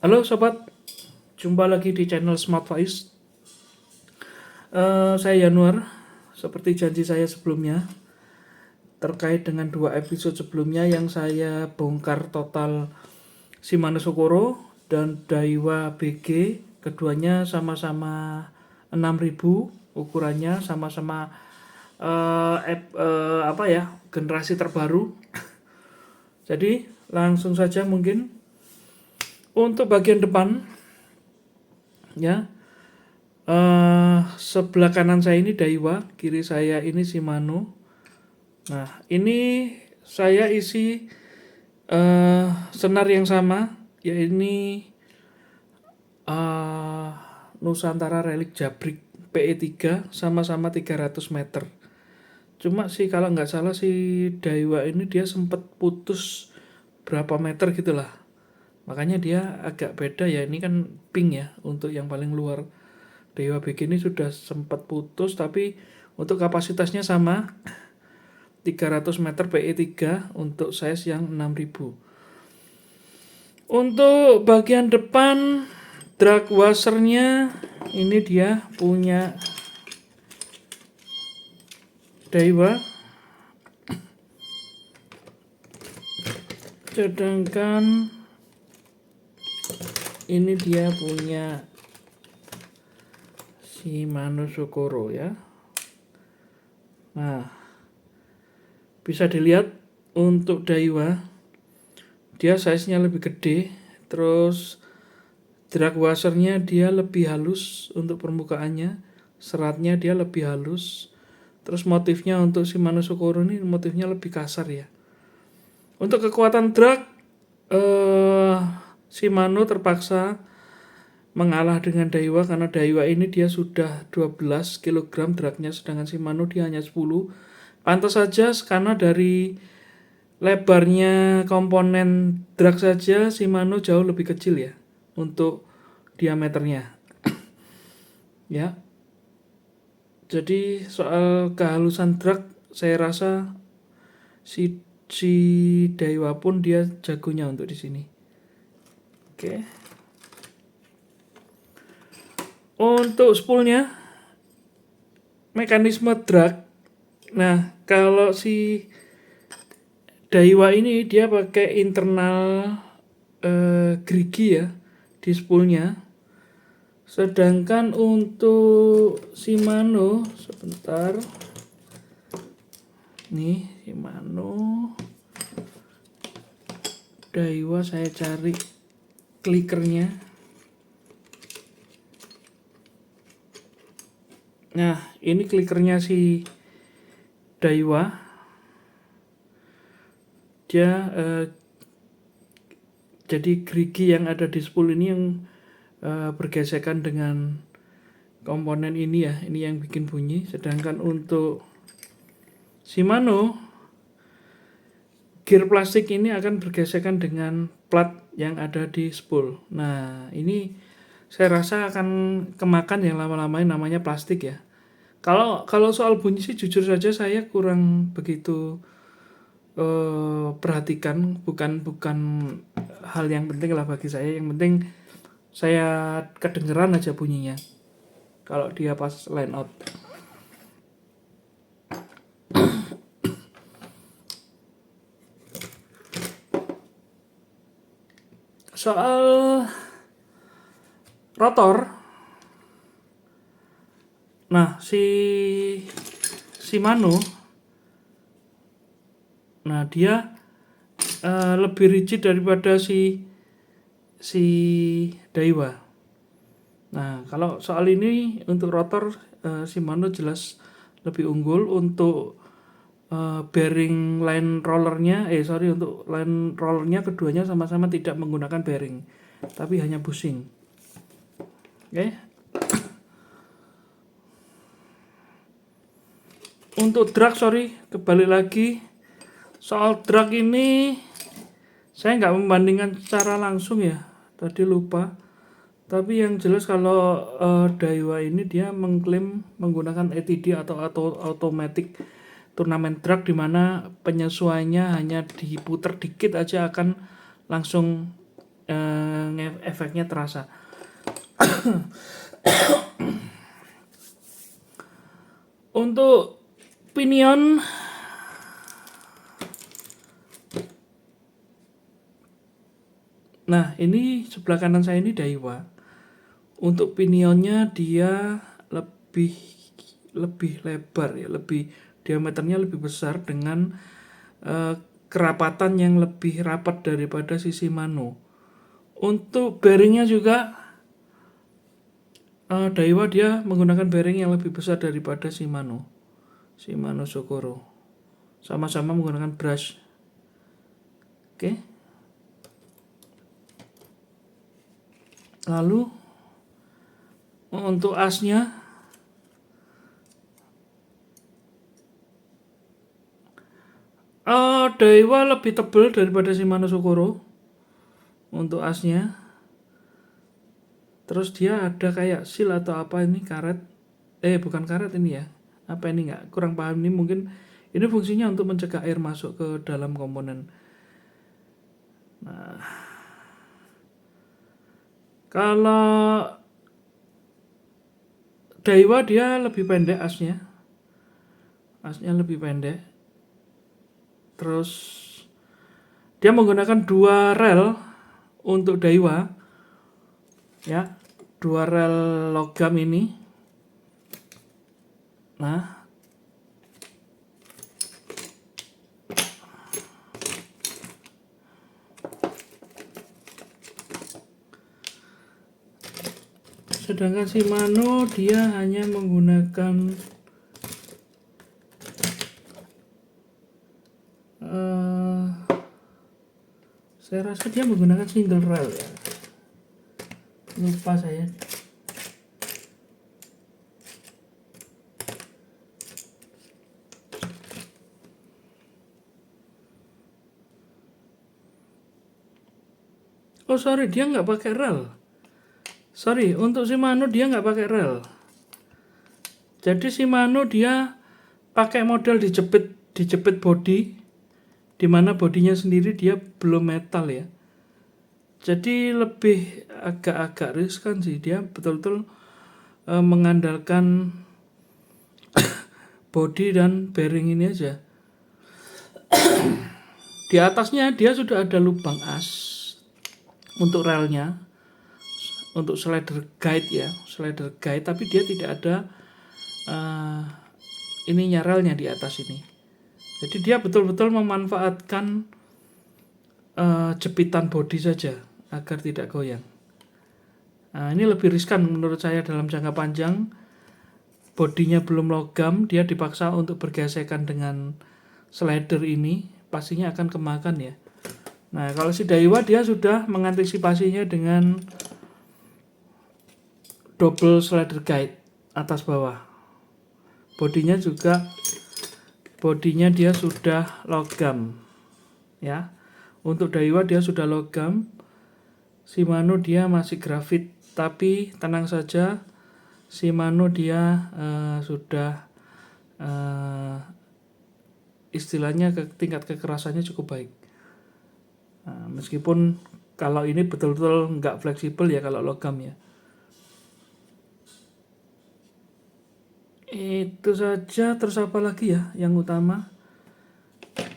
Halo sobat, jumpa lagi di channel Smart Faiz. Saya Yanuar, seperti janji saya sebelumnya, terkait dengan 2 episode sebelumnya yang saya bongkar total Shimano Sokoro dan Daiwa BG. Keduanya sama-sama 6.000 ukurannya, sama-sama generasi terbaru. Jadi langsung saja mungkin untuk bagian depan ya. Sebelah kanan saya ini Daiwa, kiri saya ini Shimano. Nah, ini saya isi senar yang sama, yaitu Nusantara Relic Jabrik PE3, sama-sama 300 meter. Cuma sih kalau nggak salah si Daiwa ini dia sempat putus berapa meter gitulah. Makanya dia agak beda ya, ini kan pink ya untuk yang paling luar. Daiwa BG ini sudah sempat putus, tapi untuk kapasitasnya sama 300 meter PE3 untuk size yang 6.000. Untuk bagian depan drag washernya ini dia punya Daiwa, sedangkan ini dia punya Shimano Sokoro ya. Nah, bisa dilihat untuk Daiwa dia size-nya lebih gede, terus drag washernya dia lebih halus untuk permukaannya, seratnya dia lebih halus, terus motifnya untuk Shimano Sokoro ini motifnya lebih kasar ya. Untuk kekuatan drag Shimano terpaksa mengalah dengan Daiwa karena Daiwa ini dia sudah 12 kg dragnya, sedangkan Shimano dia hanya 10. Pantas saja karena dari lebarnya komponen drag saja Shimano jauh lebih kecil ya untuk diameternya. Ya. Jadi soal kehalusan drag saya rasa si Daiwa pun dia jagonya untuk di sini. Oke. Untuk spoolnya mekanisme drag. Nah, kalau si Daiwa ini dia pakai internal gerigi ya di spoolnya. Sedangkan untuk Shimano sebentar. Nih, Shimano Daiwa saya cari klikernya. Nah, ini klikernya si Daiwa. Dia jadi gerigi yang ada di spool ini yang bergesekan dengan komponen ini ya. Ini yang bikin bunyi. Sedangkan untuk Shimano gear plastik ini akan bergesekan dengan plat yang ada di spool. Nah, ini saya rasa akan kemakan yang lama-lama namanya plastik ya. Kalau soal bunyi sih jujur saja saya kurang begitu perhatikan, bukan hal yang penting lah bagi saya. Yang penting saya kedengeran aja bunyinya kalau dia pas line out. Soal rotor, nah si Shimano, nah dia lebih rigid daripada si Daiwa. Nah kalau soal ini untuk rotor Shimano jelas lebih unggul. Untuk bearing line rollernya, untuk line rollernya keduanya sama-sama tidak menggunakan bearing, tapi hanya bushing. Oke. Untuk drag, kembali lagi soal drag ini saya nggak membandingkan secara langsung ya, tadi lupa. Tapi yang jelas kalau Daiwa ini dia mengklaim menggunakan ATD atau automatic turnamen drag, dimana penyesuaiannya hanya diputer dikit aja akan langsung efeknya terasa. Untuk pinion, nah ini sebelah kanan saya ini Daiwa. Untuk pinionnya dia lebih lebar ya, lebih diameternya lebih besar dengan kerapatan yang lebih rapat daripada si Shimano. Untuk bearingnya juga Daiwa dia menggunakan bearing yang lebih besar daripada Shimano Shokoro. Sama-sama menggunakan brush. Oke. Lalu untuk asnya Daiwa lebih tebal daripada Shimano Shokoro untuk asnya. Terus dia ada kayak seal atau apa ini, karet. Bukan karet ini ya. Apa ini, nggak kurang paham ini, mungkin ini fungsinya untuk mencegah air masuk ke dalam komponen. Nah, kalau Daiwa dia lebih pendek asnya lebih pendek. Terus dia menggunakan 2 rel untuk Daiwa ya, 2 rel logam ini. Nah, sedangkan Shimano dia hanya menggunakan saya rasa dia menggunakan single rail ya, lupa saya. Oh sorry, dia nggak pakai rel. Sorry, untuk Shimano dia nggak pakai rel. Jadi Shimano dia pakai model dijepit body, dimana bodinya sendiri dia belum metal ya. Jadi lebih agak-agak riskan sih, dia betul-betul mengandalkan body dan bearing ini aja. Di atasnya dia sudah ada lubang as untuk relnya, untuk slider guide, tapi dia tidak ada ininya, relnya di atas ini. Jadi dia betul-betul memanfaatkan jepitan body saja agar tidak goyang. Nah, ini lebih riskan menurut saya dalam jangka panjang. Bodinya belum logam, dia dipaksa untuk bergesekan dengan slider ini, pastinya akan kemakan ya. Nah, kalau si Daiwa dia sudah mengantisipasinya dengan double slider guide atas bawah. Bodinya dia sudah logam ya. Untuk Daiwa dia sudah logam, Shimano dia masih grafit, tapi tenang saja, Shimano dia sudah istilahnya tingkat kekerasannya cukup baik. Nah, meskipun kalau ini betul-betul nggak fleksibel ya kalau logam ya. Itu saja. Terus apa lagi ya yang utama?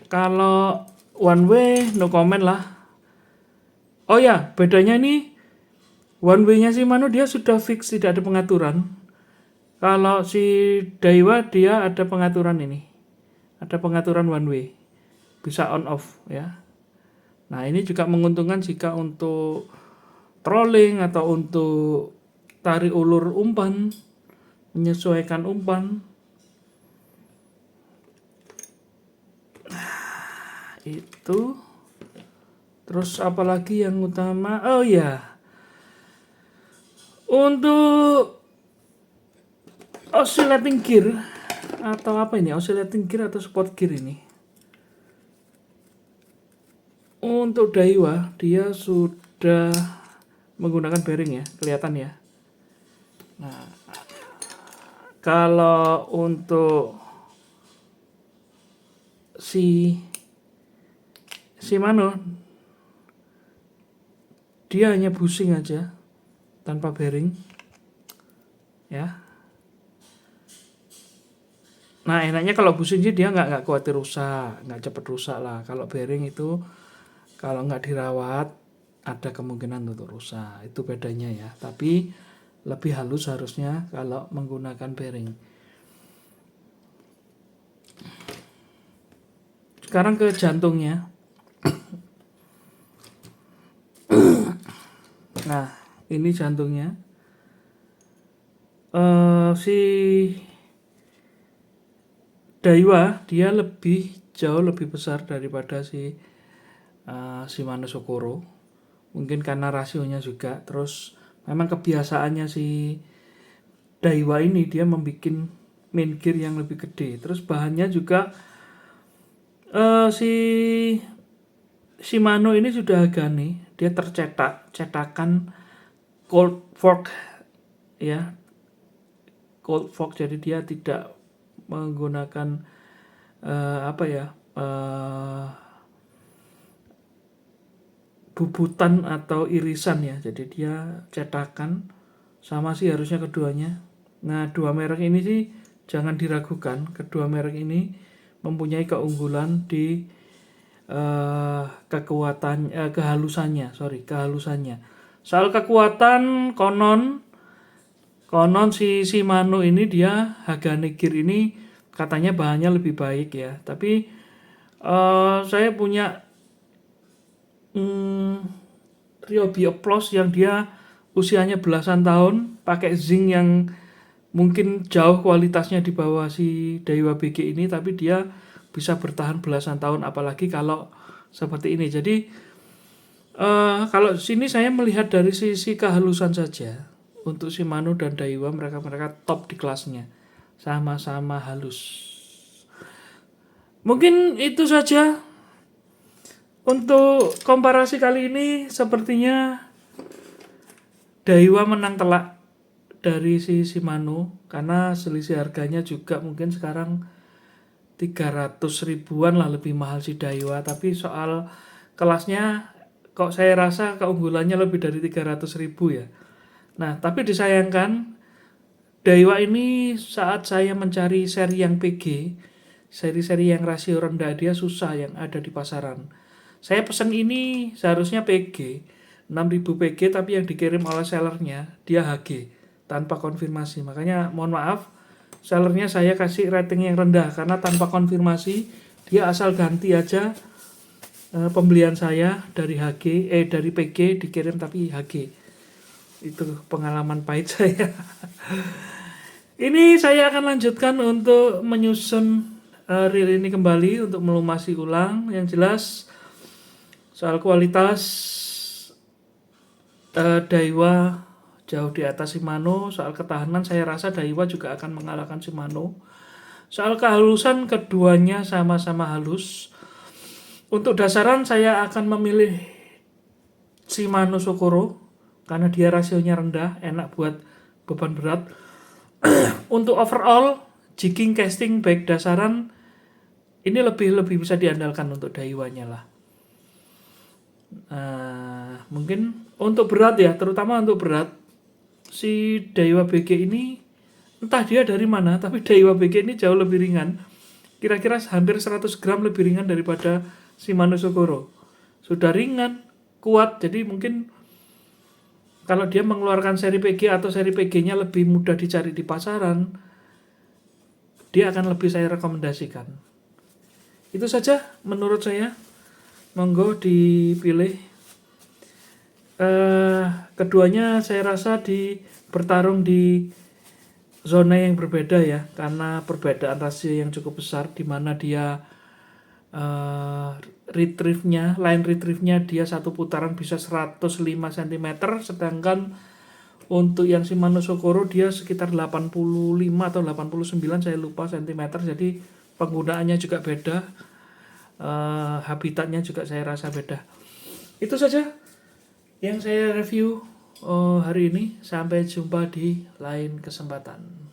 Kalau one way no comment lah. Oh ya, bedanya ini one way-nya Shimano dia sudah fix, tidak ada pengaturan. Kalau si Daiwa dia ada pengaturan ini. Ada pengaturan one way. Bisa on off ya. Nah, ini juga menguntungkan jika untuk trolling atau untuk tarik ulur umpan, menyesuaikan umpan. Itu. Terus apalagi yang utama? Oh ya, untuk oscillating gear atau apa ini, oscillating gear atau sport gear ini, untuk Daiwa dia sudah menggunakan bearing ya, kelihatan ya. Nah, kalau untuk si Shimano dia hanya bushing aja tanpa bearing ya. Nah enaknya kalau bushing sih dia nggak khawatir rusak, nggak cepet rusak lah. Kalau bearing itu kalau nggak dirawat ada kemungkinan untuk rusak, itu bedanya ya. Tapi lebih halus harusnya kalau menggunakan bearing. Sekarang ke jantungnya. Nah ini jantungnya. Si Daiwa dia jauh lebih besar daripada si Shimano Sokoro. Mungkin karena rasionya juga. Terus memang kebiasaannya si Daiwa ini dia membuat main gear yang lebih gede. Terus bahannya juga si Shimano ini sudah Agane, dia cetakan cold fork ya, cold fork, jadi dia tidak menggunakan bubutan atau irisan ya, jadi dia cetakan. Sama sih harusnya keduanya. Nah dua merek ini sih jangan diragukan, kedua merek ini mempunyai keunggulan di kehalusannya. Soal kekuatan konon si Shimano ini dia Hagane Gear ini katanya bahannya lebih baik ya. Tapi saya punya Ryobi Applause yang dia usianya belasan tahun, pakai zinc yang mungkin jauh kualitasnya di bawah si Daiwa BG ini, tapi dia bisa bertahan belasan tahun, apalagi kalau seperti ini. Jadi kalau sini saya melihat dari sisi kehalusan saja. Untuk Shimano dan Daiwa mereka top di kelasnya, sama-sama halus. Mungkin itu saja untuk komparasi kali ini. Sepertinya Daiwa menang telak dari si Shimano karena selisih harganya juga mungkin sekarang 300 ribuan lah lebih mahal si Daiwa. Tapi soal kelasnya kok saya rasa keunggulannya lebih dari 300 ribu ya. Nah tapi disayangkan Daiwa ini saat saya mencari seri yang PG, seri-seri yang rasio rendah, dia susah yang ada di pasaran. Saya pesan ini seharusnya PG 6000 PG, tapi yang dikirim oleh sellernya dia HG tanpa konfirmasi. Makanya mohon maaf, sellernya saya kasih rating yang rendah karena tanpa konfirmasi dia asal ganti aja pembelian saya dari dari PG dikirim tapi HG. Itu pengalaman pahit saya. Ini saya akan lanjutkan untuk menyusun reel ini kembali untuk melumasi ulang. Yang jelas soal kualitas Daiwa jauh di atas Shimano. Soal ketahanan saya rasa Daiwa juga akan mengalahkan Shimano. Soal kehalusan keduanya sama-sama halus. Untuk dasaran saya akan memilih Shimano Sokoro karena dia rasionya rendah, enak buat beban berat. Untuk overall jigging, casting, baik dasaran ini lebih bisa diandalkan untuk Daiwanya lah. Mungkin untuk berat ya, terutama untuk berat si Daiwa BG ini entah dia dari mana, tapi Daiwa BG ini jauh lebih ringan. Kira-kira hampir 100 gram lebih ringan daripada Shimano Sokoro. Sudah ringan, kuat, jadi mungkin kalau dia mengeluarkan seri PG atau seri PG-nya lebih mudah dicari di pasaran, dia akan lebih saya rekomendasikan. Itu saja menurut saya. Monggo dipilih. Keduanya saya rasa bertarung di zona yang berbeda ya, karena perbedaan rasio yang cukup besar, di mana dia line retrieve-nya dia satu putaran bisa 105 cm, sedangkan untuk yang Shimano Sokoro dia sekitar 85 atau 89 saya lupa cm. Jadi penggunaannya juga beda, habitatnya juga saya rasa beda. Itu saja yang saya review hari ini. Sampai jumpa di lain kesempatan.